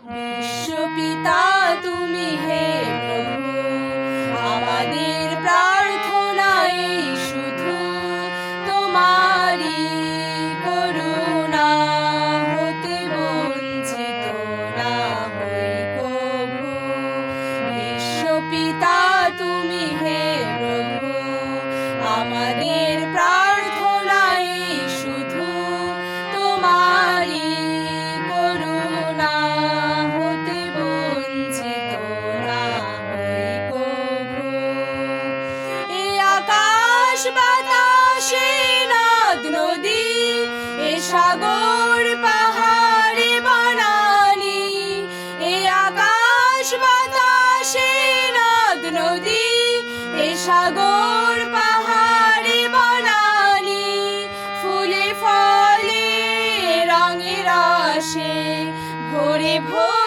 বিশ্বপিতা তুমি হে প্রভু, আমাদের প্রার্থনাই শুধু তোমারই করুণা, হতে বঞ্চিত না হই কভু। বিশ্বপিতা তুমি হে প্রভু, আমাদের প্রার্থনাই শুধু তোমারই করুণা, হতে বঞ্চিত না হই কভু। এ আকাশ বাতাসে নদ নদী, এ সাগর পাহাড়ে বনানী, এ আকাশ বাতাসে নদ নদী, এ সাগর পাহাড়ে বনানী, ফুলে ফলে রঙে রসে ভরে ভরে